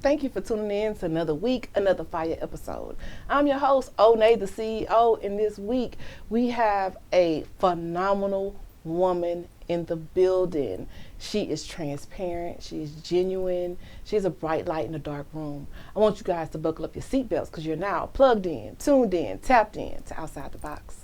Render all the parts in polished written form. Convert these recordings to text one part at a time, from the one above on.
Thank you for tuning in to another week, another fire episode. I'm your host, Onney, the CEO, and this week we have a phenomenal woman in the building. She is transparent, she's genuine, she's a bright light in a dark room. I want you guys to buckle up your seatbelts because you're now plugged in, tuned in, tapped in to Outside the Box.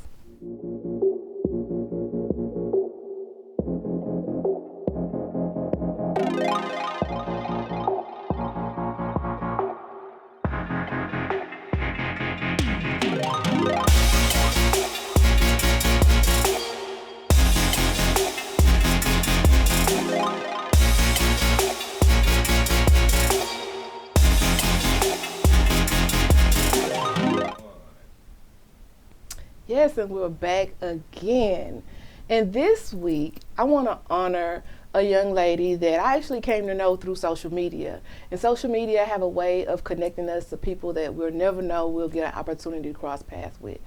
Yes, and we're back again. And this week, I want to honor a young lady that I actually came to know through social media. And social media have a way of connecting us to people that we'll never know we'll get an opportunity to cross paths with.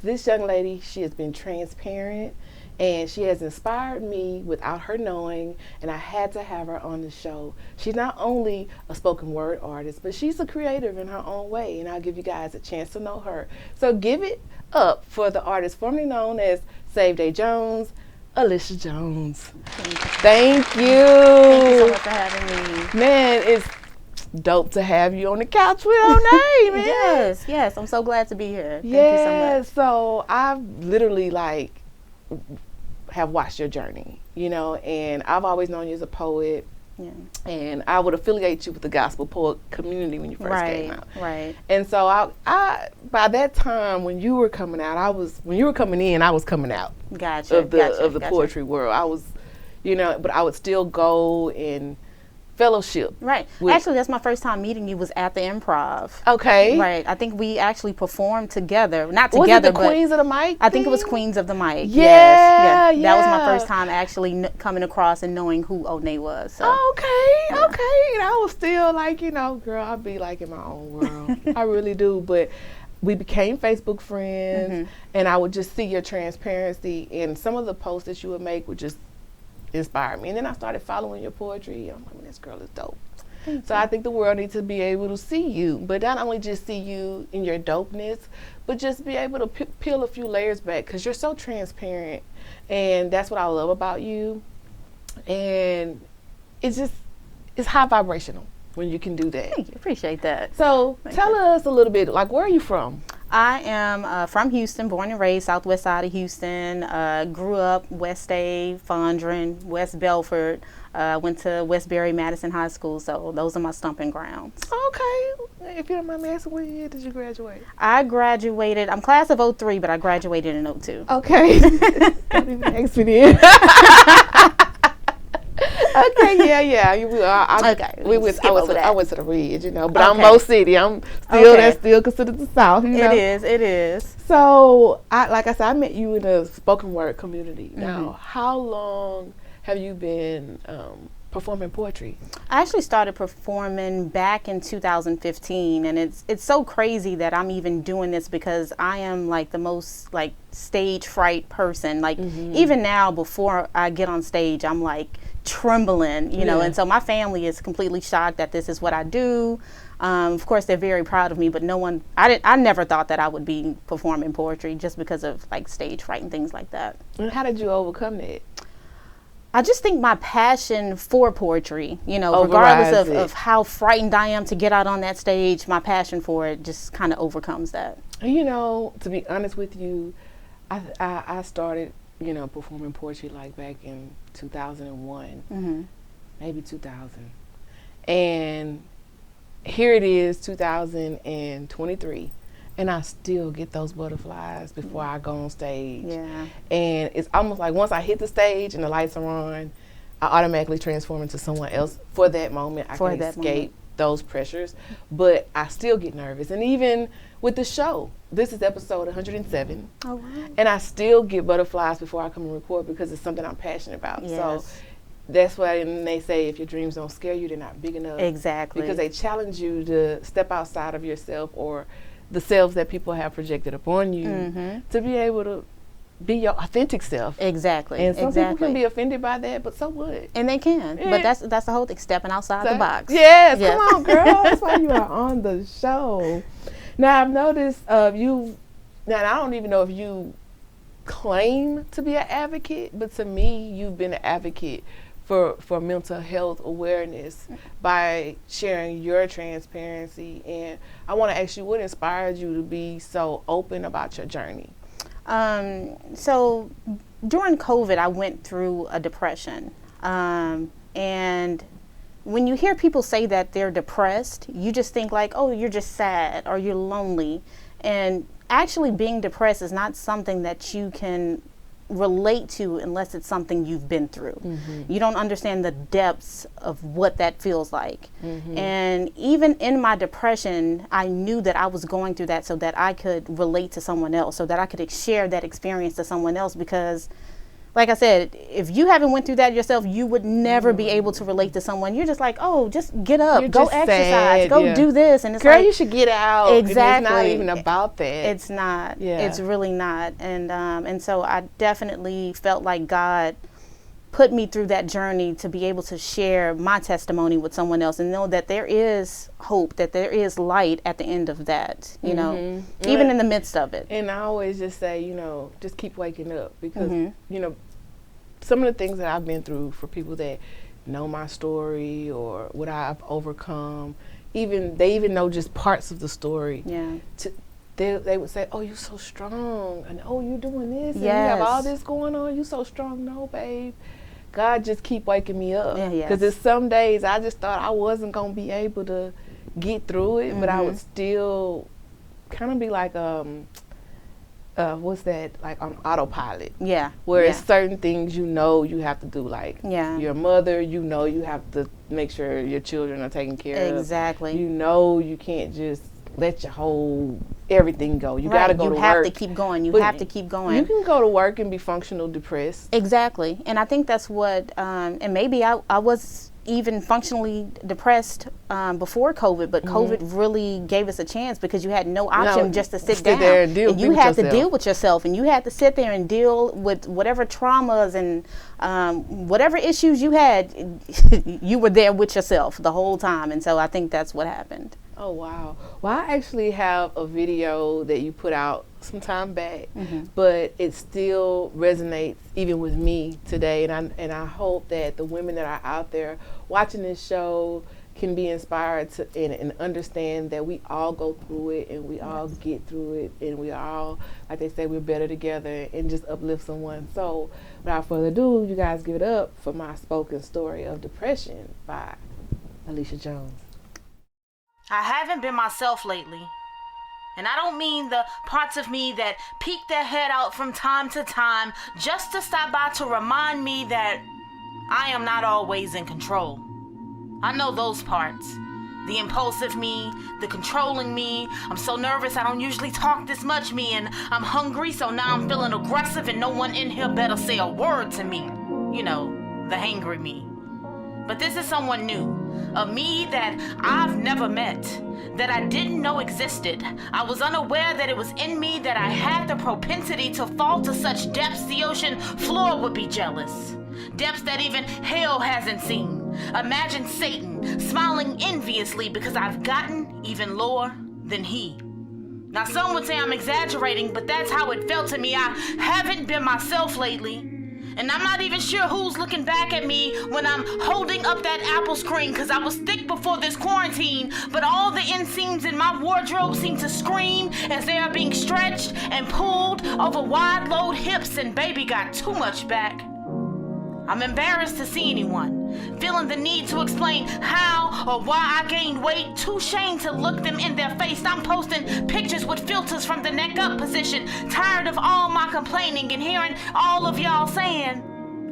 This young lady, she has been transparent and she has inspired me without her knowing, and I had to have her on the show. She's not only a spoken word artist, but she's a creative in her own way, and I'll give you guys a chance to know her. So give it up for the artist formerly known as Save Day Jones, Alicia Jones. Thank you. Thank you so much for having me. Man, it's dope to have you on the couch with Onney, man. Yes, I'm so glad to be here. Thank you so much. So I've literally have watched your journey, and I've always known you as a poet. Yeah. And I would affiliate you with the gospel poet community when you first came out. Right. And so I by that time when you were coming out, when you were coming in, I was coming out. Gotcha. Of the poetry world. I was, but I would still go and fellowship. Right. Actually, that's my first time meeting you was at the Improv. Okay. Right. I think we actually performed together. Not together, but Queens of the Mic? I think it was Queens of the Mic. Yeah, yes. That was my first time actually coming across and knowing who Onney was. So. Okay. And I was still girl, I'd be in my own world. I really do. But we became Facebook friends, and I would just see your transparency, and some of the posts that you would make would just inspired me. And then I started following your poetry. I'm like, this girl is dope. So I think the world needs to be able to see you, but not only just see you in your dopeness, but just be able to peel a few layers back, because you're so transparent, and that's what I love about you. And it's high vibrational when you can do that. Thank you. Appreciate that. So tell us a little bit, where are you from? I am from Houston, born and raised southwest side of Houston. Grew up West A, Fondren, West Belford. Went to Westbury Madison High School, so those are my stomping grounds. Okay. If you don't mind me asking, what year did you graduate? I graduated, I'm class of 03, but I graduated in 02. Okay. Don't even ask me then. Okay, yeah. I went to the Ridge, but I'm Mo City. I'm still that's still considered the South. It is. So, like I said, I met you in the spoken word community. Now, how long have you been performing poetry? I actually started performing back in 2015, and it's so crazy that I'm even doing this because I am the most stage fright person. Even now, before I get on stage, I'm trembling, and so my family is completely shocked that this is what I do. Of course, they're very proud of me, but I never thought that I would be performing poetry just because of stage fright and things like that. And how did you overcome that? I just think my passion for poetry, regardless of how frightened I am to get out on that stage, my passion for it just kind of overcomes that. To be honest with you, I started performing poetry back in 2001, maybe 2000. And here it is, 2023, and I still get those butterflies before I go on stage. Yeah. And it's almost like once I hit the stage and the lights are on, I automatically transform into someone else for that moment. I can escape those pressures, but I still get nervous. And even with the show, this is episode 107. Oh, wow. And I still get butterflies before I come and record because it's something I'm passionate about. Yes. So that's why they say if your dreams don't scare you, they're not big enough. Exactly. Because they challenge you to step outside of yourself or the selves that people have projected upon you to be able to be your authentic self. Exactly. And some people can be offended by that, but so what? And they can. Yeah. But that's the whole thing, stepping outside the box. Yes, come on, girl. That's why you are on the show. Now, I've noticed now I don't even know if you claim to be an advocate, but to me, you've been an advocate for mental health awareness by sharing your transparency. And I want to ask you, what inspired you to be so open about your journey? So during COVID, I went through a depression. And when you hear people say that they're depressed, you just think like, oh, you're just sad or you're lonely. And actually being depressed is not something that you can relate to unless it's something you've been through. Mm-hmm. You don't understand the depths of what that feels like. Mm-hmm. And even in my depression, I knew that I was going through that so that I could relate to someone else, so that I could share that experience to someone else, because like I said, if you haven't went through that yourself, you would never be able to relate to someone. You're just like, oh, just get up, you're go exercise, sad, go do this. And it's girl, like, you should get out. Exactly. It's not even about that. It's not. Yeah. It's really not. And so I definitely felt like God put me through that journey to be able to share my testimony with someone else and know that there is hope, that there is light at the end of that, you know, even in the midst of it. And I always just say, just keep waking up, because, some of the things that I've been through, for people that know my story or what I've overcome, they even know just parts of the story. Yeah. They would say, oh, you're so strong, and oh, you're doing this, and yes. you have all this going on, you're so strong. No, babe, God just keep waking me up. Because there's some days I just thought I wasn't going to be able to get through it, but I would still kind of be like, what's that, like on autopilot. Yeah. Whereas certain things you have to do, like your mother, you have to make sure your children are taken care of. Exactly. You can't just let your whole everything go. You got to go to work. You have to keep going. You have to keep going. You can go to work and be functional depressed. Exactly. And I think that's what, and maybe I was even functionally depressed before COVID, but COVID really gave us a chance, because you had no option just to sit down. There and you had to deal with yourself, and you had to sit there and deal with whatever traumas and whatever issues you had. You were there with yourself the whole time. And so I think that's what happened. Oh, wow. Well, I actually have a video that you put out some time back, but it still resonates even with me today. And I hope that the women that are out there watching this show can be inspired to and understand that we all go through it, and we all get through it, and we all, like they say, we're better together, and just uplift someone. So without further ado, you guys give it up for my spoken story of depression by Alicia Jones. I haven't been myself lately. And I don't mean the parts of me that peek their head out from time to time just to stop by to remind me that I am not always in control. I know those parts. The impulsive me, the controlling me. I'm so nervous I don't usually talk this much me, and I'm hungry, so now I'm feeling aggressive and no one in here better say a word to me. You know, the hangry me. But this is someone new, a me that I've never met, that I didn't know existed. I was unaware that it was in me, that I had the propensity to fall to such depths the ocean floor would be jealous. Depths that even hell hasn't seen. Imagine Satan smiling enviously because I've gotten even lower than he. Now some would say I'm exaggerating, but that's how it felt to me. I haven't been myself lately. And I'm not even sure who's looking back at me when I'm holding up that Apple screen, because I was thick before this quarantine, but all the inseams in my wardrobe seem to scream as they are being stretched and pulled over wide load hips, and baby got too much back. I'm embarrassed to see anyone, feeling the need to explain how or why I gained weight, too ashamed to look them in their face. I'm posting pictures with filters from the neck up position, tired of all my complaining and hearing all of y'all saying,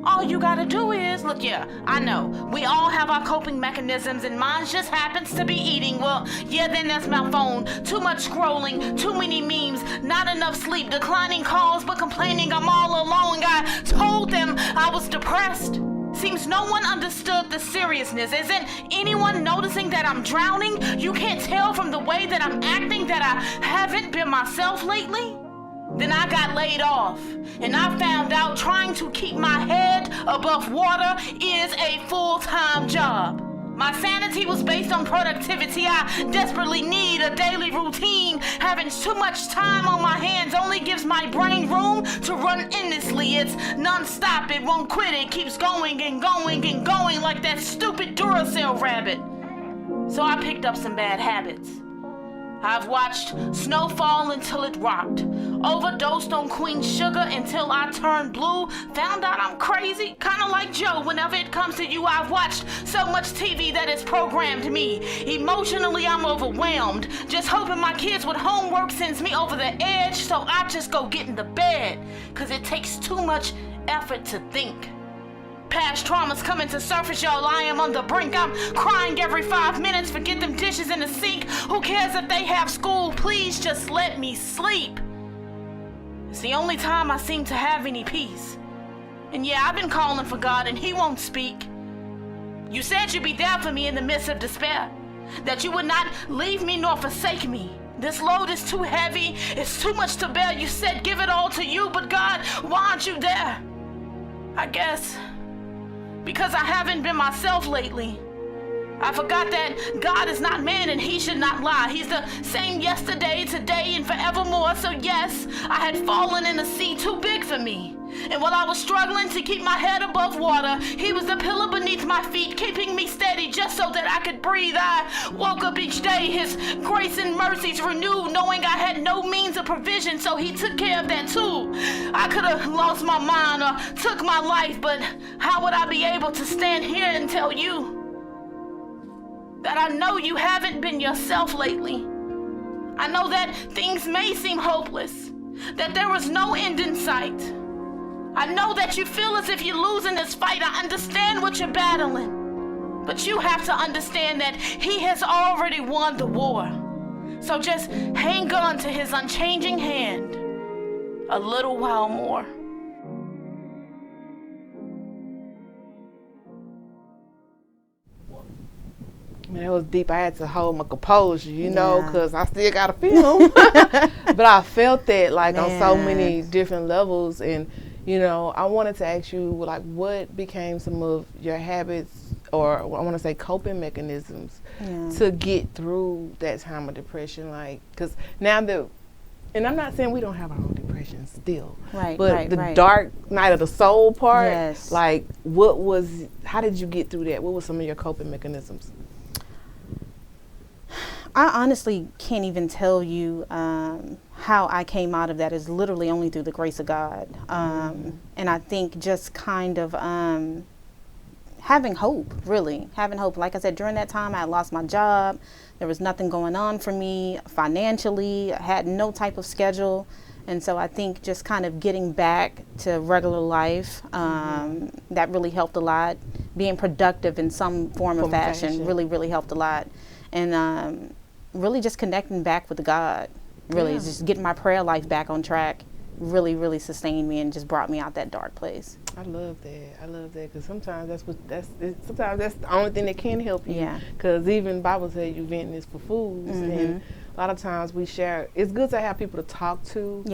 all you gotta do is, look, yeah, I know, we all have our coping mechanisms and mine just happens to be eating. Well, yeah, then that's my phone. Too much scrolling, too many memes, not enough sleep, declining calls, but complaining I'm all alone. I told them I was depressed. Seems no one understood the seriousness. Isn't anyone noticing that I'm drowning? You can't tell from the way that I'm acting that I haven't been myself lately? Then I got laid off, and I found out trying to keep my head above water is a full-time job. My sanity was based on productivity. I desperately need a daily routine. Having too much time on my hands only gives my brain room to run endlessly. It's non-stop, it won't quit, it keeps going and going and going like that stupid Duracell rabbit. So I picked up some bad habits. I've watched snow fall until it rocked, overdosed on Queen Sugar until I turned blue, found out I'm crazy, kinda like Joe. Whenever it comes to you, I've watched so much TV that it's programmed me. Emotionally, I'm overwhelmed, just hoping my kids with homework sends me over the edge, so I just go get into bed, cause it takes too much effort to think. Past traumas coming to surface, y'all. I am on the brink. I'm crying every 5 minutes. Forget them dishes in the sink. Who cares if they have school? Please just let me sleep. It's the only time I seem to have any peace. And yeah, I've been calling for God and he won't speak. You said you'd be there for me in the midst of despair, that you would not leave me nor forsake me. This load is too heavy. It's too much to bear. You said give it all to you, but God, why aren't you there? I guess because I haven't been myself lately. I forgot that God is not man and he should not lie. He's the same yesterday, today, and forevermore. So yes, I had fallen in a sea too big for me. And while I was struggling to keep my head above water, he was the pillar beneath my feet, keeping me steady just so that I could breathe. I woke up each day, his grace and mercies renewed, knowing I had no means of provision, so he took care of that too. I could have lost my mind or took my life, but how would I be able to stand here and tell you that I know you haven't been yourself lately? I know that things may seem hopeless, that there is no end in sight. I know that you feel as if you're losing this fight. I understand what you're battling. But you have to understand that he has already won the war. So just hang on to his unchanging hand a little while more. Man, it was deep. I had to hold my composure, you know, because I still got to film. But I felt that, like, on so many different levels. And, you know, I wanted to ask you, like, what became some of your habits, or I want to say coping mechanisms, to get through that time of depression? Like, because now that, and I'm not saying we don't have our own depression still, but the dark night of the soul part, like, how did you get through that? What were some of your coping mechanisms? I honestly can't even tell you how I came out of that. Is literally only through the grace of God. And I think just kind of having hope, really. Having hope. Like I said, during that time, I had lost my job. There was nothing going on for me financially. I had no type of schedule. And so I think just kind of getting back to regular life, that really helped a lot. Being productive in some form of fashion really, really helped a lot. And really just connecting back with God, really just getting my prayer life back on track, really, really sustained me and just brought me out that dark place. I love that, because sometimes sometimes that's the only thing that can help you. Because even Bible says you venting is for fools, and a lot of times we share. It's good to have people to talk to.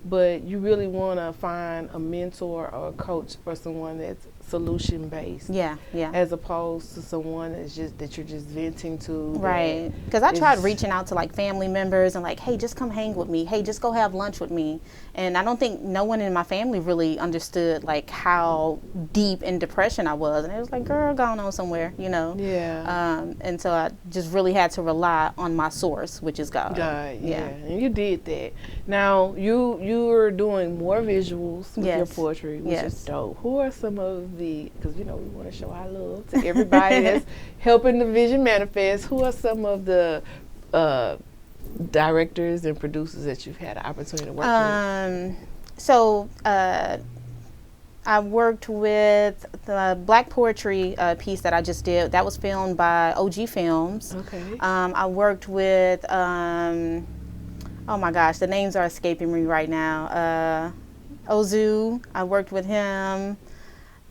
But you really want to find a mentor or a coach or someone that's solution based. As opposed to someone that's that you're just venting to. Right. Because I tried reaching out to like family members and like, hey, just come hang with me. Hey, just go have lunch with me. And I don't think no one in my family really understood like how deep in depression I was. And it was like, girl, going on somewhere, you know. And so I just really had to rely on my source, which is God. And you did that. Now you were doing more visuals with your poetry, which is dope. Who are some of because you know we want to show our love to everybody that's helping the vision manifest. Who are some of the directors and producers that you've had the opportunity to work with? So I worked with the Black Poetry piece that I just did. That was filmed by OG Films. I worked with, oh my gosh, the names are escaping me right now. Ozu, I worked with him.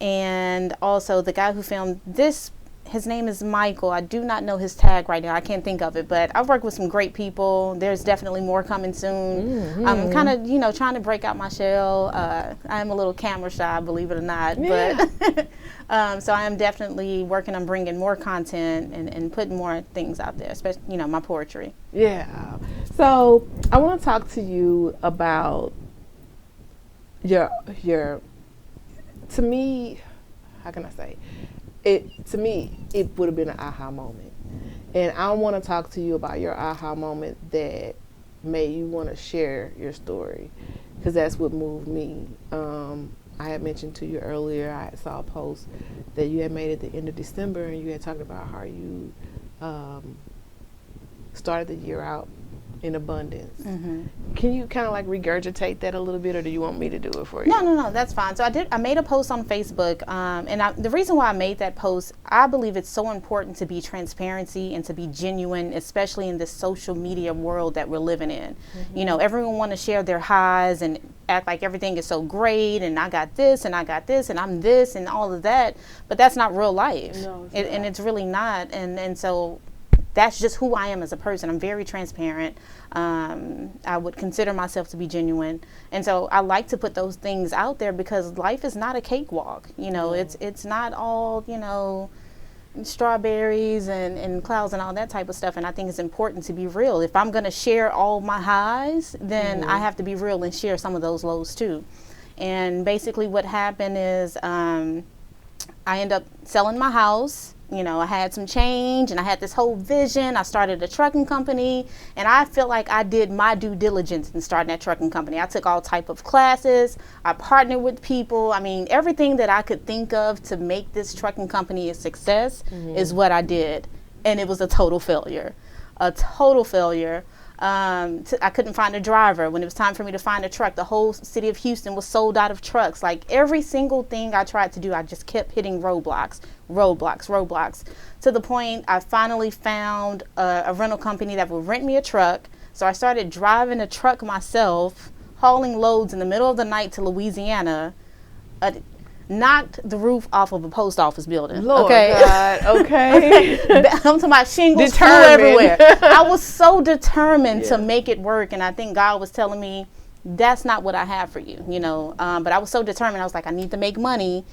And also the guy who filmed this his name is Michael. I do not know his tag right now. I can't think of it, but I've worked with some great people. There's definitely more coming soon. I'm kind of, trying to break out my shell. I am a little camera shy, believe it or not, but so I am definitely working on bringing more content and putting more things out there, especially, my poetry. Yeah. So I want to talk to you about your, to me, how can I say? To me, it would have been an aha moment. And I want to talk to you about your aha moment that made you want to share your story, because that's what moved me. I had mentioned to you earlier, I saw a post that you had made at the end of December, and you had talked about how you started the year out in abundance. Can you kind of like regurgitate that a little bit, or do you want me to do it for you? No, that's fine. So I made a post on Facebook, and the reason why I made that post, I believe it's so important to be transparency and to be genuine, especially in this social media world that we're living in. Everyone want to share their highs and act like everything is so great, and I got this, and I got this, and I'm this, and all of that, but that's not real life. No, and it's really not, and so that's just who I am as a person. I'm very transparent. I would consider myself to be genuine. And so I like to put those things out there because life is not a cakewalk. It's not all, strawberries and clouds and all that type of stuff. And I think it's important to be real. If I'm going to share all my highs, then I have to be real and share some of those lows too. And basically what happened is I ended up selling my house. I had some change and I had this whole vision. I started a trucking company, and I feel like I did my due diligence in starting that trucking company. I took all type of classes. I partnered with people. I mean, everything that I could think of to make this trucking company a success is what I did. And it was a total failure. I couldn't find a driver. When it was time for me to find a truck, the whole city of Houston was sold out of trucks. Like every single thing I tried to do, I just kept hitting roadblocks, to the point I finally found a rental company that would rent me a truck. So I started driving a truck myself, hauling loads in the middle of the night to Louisiana. Knocked the roof off of a post office building. Lord okay? God, okay. I'm talking about shingles flew everywhere. I was so determined to make it work, and I think God was telling me, that's not what I have for you, But I was so determined. I was like, I need to make money.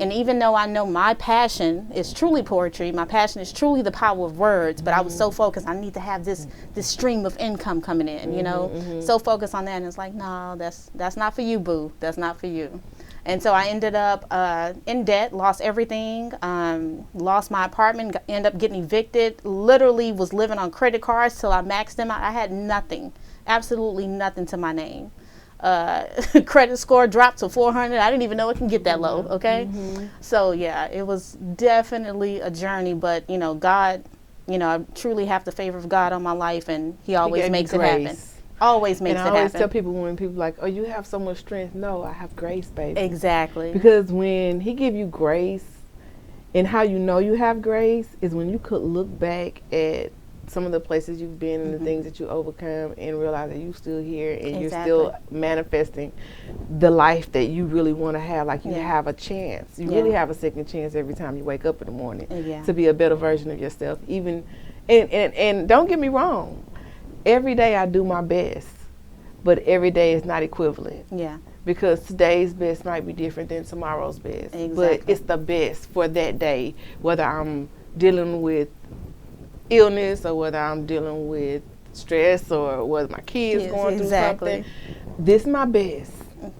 And even though I know my passion is truly poetry, my passion is truly the power of words, but I was so focused, I need to have this stream of income coming in, so focused on that. And it's like, no, that's not for you, boo. That's not for you. And so I ended up in debt, lost everything, lost my apartment, ended up getting evicted, literally was living on credit cards till I maxed them out. I had nothing, absolutely nothing to my name. Credit score dropped to 400. I didn't even know it can get that low, okay? So, yeah, it was definitely a journey, but, God, I truly have the favor of God on my life, and he always makes it happen. Always makes it happen. And I always tell people, when people are like, oh, you have so much strength. No, I have grace, baby. Exactly. Because when he give you grace, and how you know you have grace is when you could look back at some of the places you've been and the things that you overcome and realize that you're still here and you're still manifesting the life that you really want to have. Like you have a chance. You really have a second chance every time you wake up in the morning to be a better version of yourself. Even and don't get me wrong. Every day I do my best, but every day is not equivalent. Yeah. Because today's best might be different than tomorrow's best. Exactly. But it's the best for that day, whether I'm dealing with illness or whether I'm dealing with stress or whether my kids going through something. This is my best.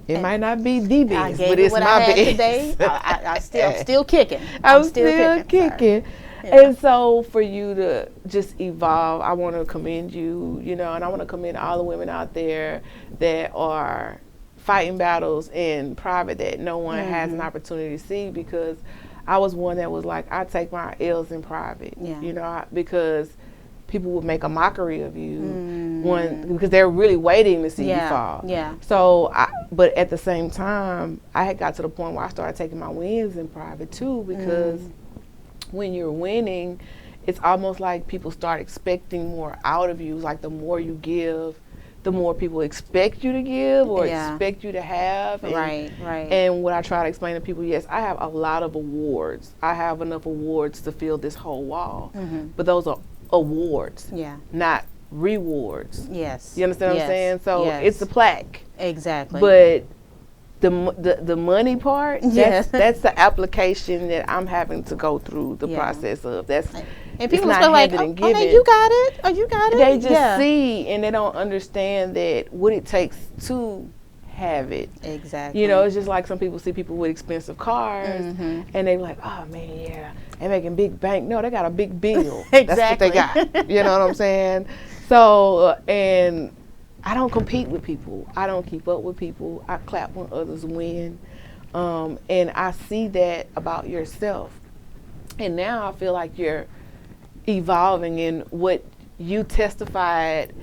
It might not be the best, but it's my best. Today. I'm still kicking. I'm still kicking. Yeah. And so for you to just evolve, I want to commend you, and I want to commend all the women out there that are fighting battles in private that no one has an opportunity to see, because I was one that was like, I take my L's in private, because people would make a mockery of you because they're really waiting to see you fall. Yeah. So, but at the same time, I had got to the point where I started taking my wins in private too, because when you're winning, it's almost like people start expecting more out of you. Like the more you give, the more people expect you to give or Yeah. expect you to have. And, Right. And what I try to explain to people, yes, I have a lot of awards. I have enough awards to fill this whole wall. But those are awards, Yeah. not rewards. Yes. You understand what I'm saying? So Yes. it's a plaque. Exactly. But the money part, Yes. that's the application that I'm having to go through the Yeah. process of. That's and people it's feel not like, handed and oh, given. you got it. Oh, you got it. They just Yeah. see and they don't understand that what it takes to have it. Exactly. You know, it's just like some people see people with expensive cars and they like, oh man, yeah, they're making big bank. No, they got a big bill. Exactly. That's what they got. You know what I'm saying? So, and I don't compete with people. I don't keep up with people. I clap when others win. And I see that about yourself. And now I feel like you're evolving in what you testified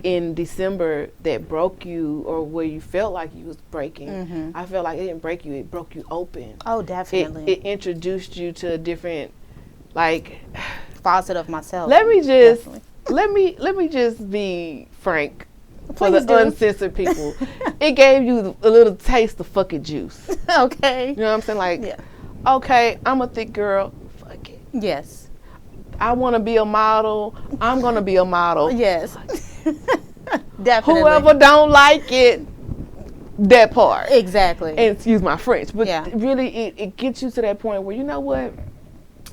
in December that broke you, or where you felt like you was breaking. I felt like it didn't break you, it broke you open. Oh, definitely. It introduced you to a different, like, Faucet of myself. let me just Definitely. let me just be frank for Please the do. uncensored people. It gave you a little taste of fucking juice. Okay. You know what I'm saying? Like, Yeah. okay, I'm a thick girl. Fuck it. Yes. I want to be a model. I'm gonna be a model. Yes. Definitely. Whoever don't like it, that part. Exactly. And excuse my French, but Yeah. really it gets you to that point where, you know what,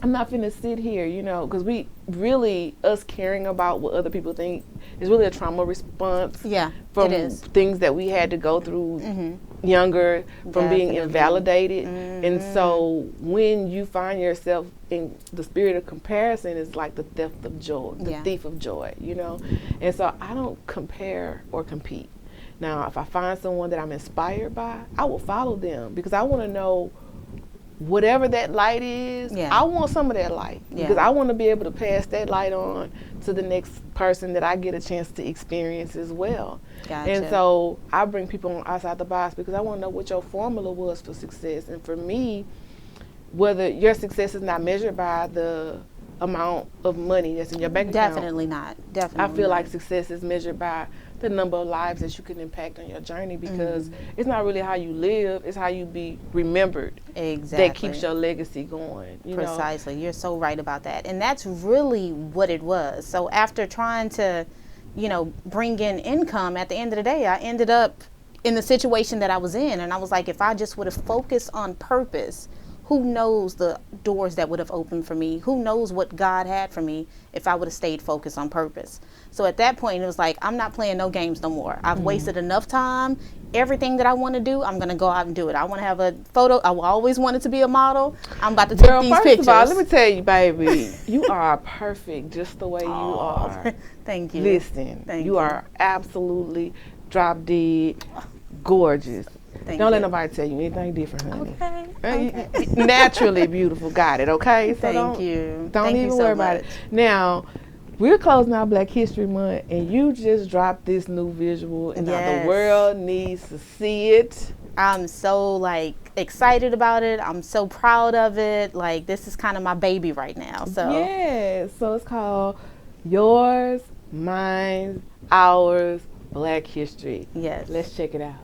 I'm not finna sit here, you know, because we really, us caring about what other people think is really a trauma response. Yeah, From it is. things that we had to go through younger, from being Definitely. invalidated. And so when you find yourself in the spirit of comparison, it's like the theft of joy, the Yeah. thief of joy, you know. And so I don't compare or compete. Now, if I find someone that I'm inspired by, I will follow them because I want to know whatever that light is. Yeah. I want some of that light because Yeah. I want to be able to pass that light on to the next person that I get a chance to experience as well. Gotcha. And so I bring people on Outside the Box because I want to know what your formula was for success. And for me, whether your success is not measured by the amount of money that's in your bank account. Definitely not. Definitely. I feel not. like success is measured by the number of lives that you can impact on your journey, because it's not really how you live, it's how you be remembered. Exactly. That keeps your legacy going. You know? Precisely. You're so right about that. And that's really what it was. So after trying to, bring in income, at the end of the day, I ended up in the situation that I was in. And I was like, if I just would have focused on purpose, who knows the doors that would have opened for me? Who knows what God had for me if I would have stayed focused on purpose? So at that point, it was like, I'm not playing no games no more. I've wasted enough time. Everything that I want to do, I'm going to go out and do it. I want to have a photo. I always wanted to be a model. I'm about to take Girl, these first pictures. of all, let me tell you, baby, you are perfect just the way you are. Thank you. Listen, Thank you are absolutely drop dead gorgeous. Don't let nobody tell you anything different, honey. Okay. Naturally beautiful. Got it, okay? So Thank you. Don't Thank you even so worry about it. Now, we're closing out Black History Month, and you just dropped this new visual, and now Yes. the world needs to see it. I'm so excited about it. I'm so proud of it. This is kind of my baby right now. So Yeah, so it's called Yours, Mine, Ours, Black History. yes. Let's check it out.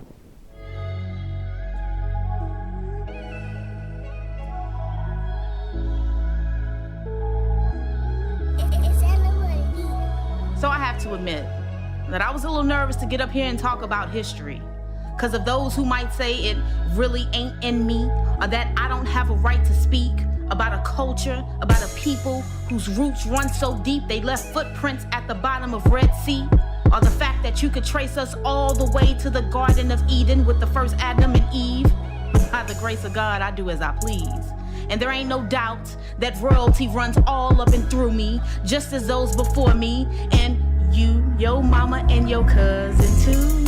So I have to admit that I was a little nervous to get up here and talk about history, because of those who might say it really ain't in me, or that I don't have a right to speak about a culture, about a people whose roots run so deep they left footprints at the bottom of Red Sea, or the fact that you could trace us all the way to the Garden of Eden with the first Adam and Eve. By the grace of God, I do as I please. And there ain't no doubt that royalty runs all up and through me, just as those before me, and you, your mama, and your cousin too.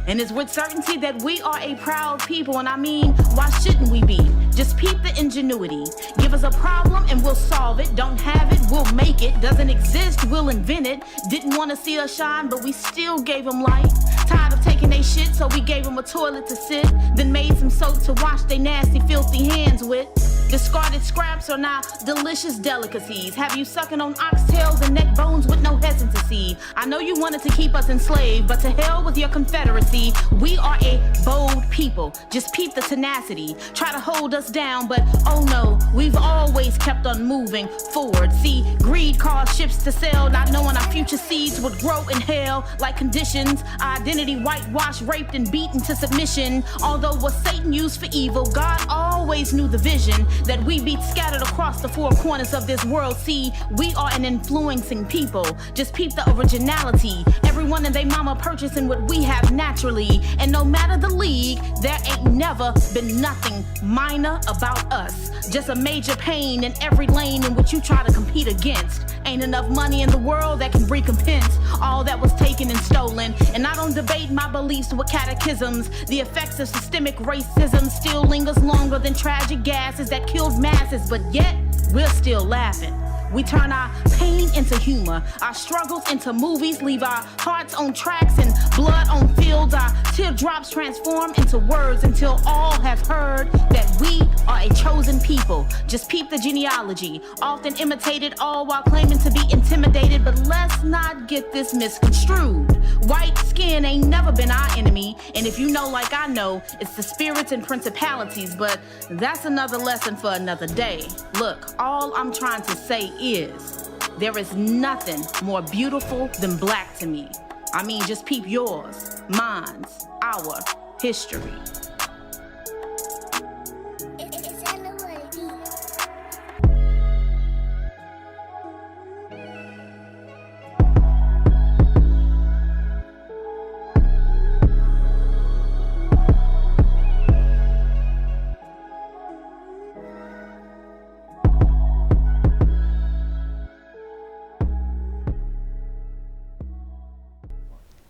And it's with certainty that we are a proud people, and I mean, why shouldn't we be? Just peep the ingenuity. Give us a problem and we'll solve it. Don't have it, we'll make it. Doesn't exist, we'll invent it. Didn't want to see us shine, but we still gave them light. Tired of taking they shit, so we gave them a toilet to sit. Then made some soap to wash they nasty, filthy hands with. Discarded scraps are now delicious delicacies. Have you sucking on oxtails and neck bones with no hesitancy? I know you wanted to keep us enslaved, but to hell with your confederacy. We are a bold people. Just peep the tenacity. Try to hold us down, but oh no, we've always kept on moving forward. See, greed caused ships to sail, not knowing our future seeds would grow in hell like conditions. Our identity whitewashed, raped, and beaten to submission. Although what Satan used for evil, God always knew the vision that we be scattered across the four corners of this world. See, we are an influencing people. Just peep the originality. Everyone and they mama purchasing what we have naturally. And no matter the league, there ain't never been nothing minor about us. Just a major pain in every lane in which you try to compete against. Ain't enough money in the world that can recompense all that was taken and stolen. And I don't debate my beliefs with catechisms. The effects of systemic racism still lingers longer than tragic gases that killed masses, but yet we're still laughing. We turn our pain into humor, our struggles into movies, leave our hearts on tracks and blood on fields. Our teardrops transform into words until all have heard that we are a chosen people. Just peep the genealogy, often imitated, all while claiming to be intimidated. But let's not get this misconstrued. White skin ain't never been our enemy, and if you know like I know, it's the spirits and principalities, but that's another lesson for another day. Look, all I'm trying to say is, there is nothing more beautiful than black to me. I mean, just peep yours, mine's, our history.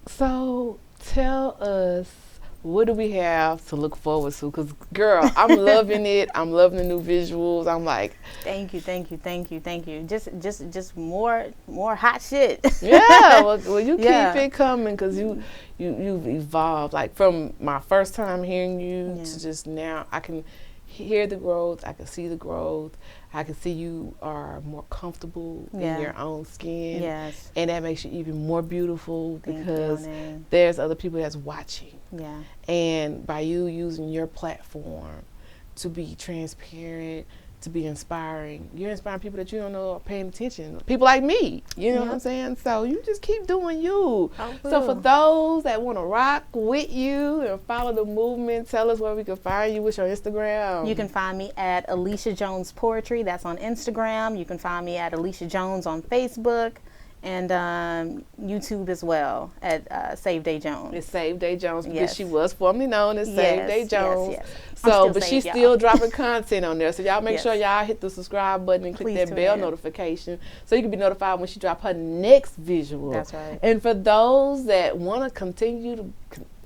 So tell us, what do we have to look forward to? Because, girl, I'm loving it. I'm loving the new visuals. I'm like, Thank you. Just more hot shit. yeah. Well, you Yeah. keep it coming because you've evolved. Like from my first time hearing you to just now, I can hear the growth. I can see the growth. I can see you are more comfortable in your own skin. Yes. And that makes you even more beautiful Thank you, because Onney. there's other people that's watching. Yeah. And by you using your platform to be transparent, to be inspiring, you're inspiring people that you don't know are paying attention. People like me, you know what I'm saying? So you just keep doing you. So for those that want to rock with you and follow the movement, tell us where we can find you. What's your Instagram? You can find me at Alicia Jones Poetry. That's on Instagram. You can find me at Alicia Jones on Facebook and YouTube as well at Save Day Jones. It's Save Day Jones because Yes. she was formerly known as Save Day Jones. Yes. So, but she's saved, still y'all. dropping content on there. So y'all make Yes. sure y'all hit the subscribe button and click Please that tune bell in. notification so you can be notified when she drop her next visual. That's right. And for those that want to continue to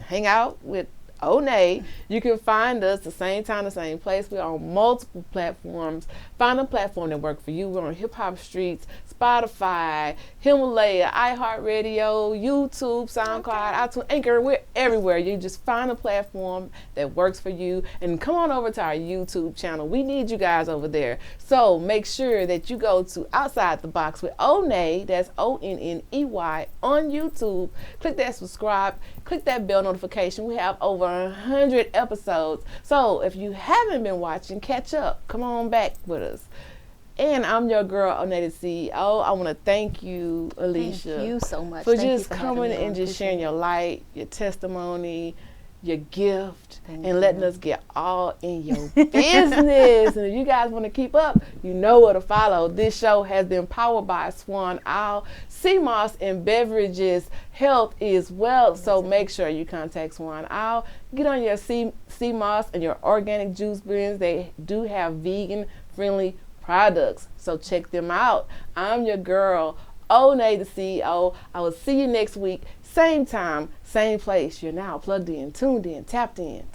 hang out with Onney, you can find us the same time, the same place. We're on multiple platforms. Find a platform that works for you. We're on Hip Hop Streets, Spotify, Himalaya, iHeartRadio, YouTube, SoundCloud, iTunes, Anchor. We're everywhere. You just find a platform that works for you and come on over to our YouTube channel. We need you guys over there. So make sure that you go to Outside the Box with Onney, that's Onney, on YouTube. Click that subscribe, click that bell notification. We have over 100 episodes. So if you haven't been watching, catch up. Come on back with us. And I'm your girl, Onney the CEO. I want to thank you, Alicia. Thank you so much. For Thank you just for having coming me on. and just sharing your light, your testimony, your gift, Thank and letting you. us get all in your business. And if you guys want to keep up, you know where to follow. This show has been powered by Swan Owl, Sea Moss, and Beverages. Health is wealth. So make sure you contact Swan Owl. Get on your Sea Moss and your organic juice blends. They do have vegan-friendly products, so check them out. I'm your girl, Onney the CEO. I will see you next week, same time, same place. You're now plugged in, tuned in, tapped in.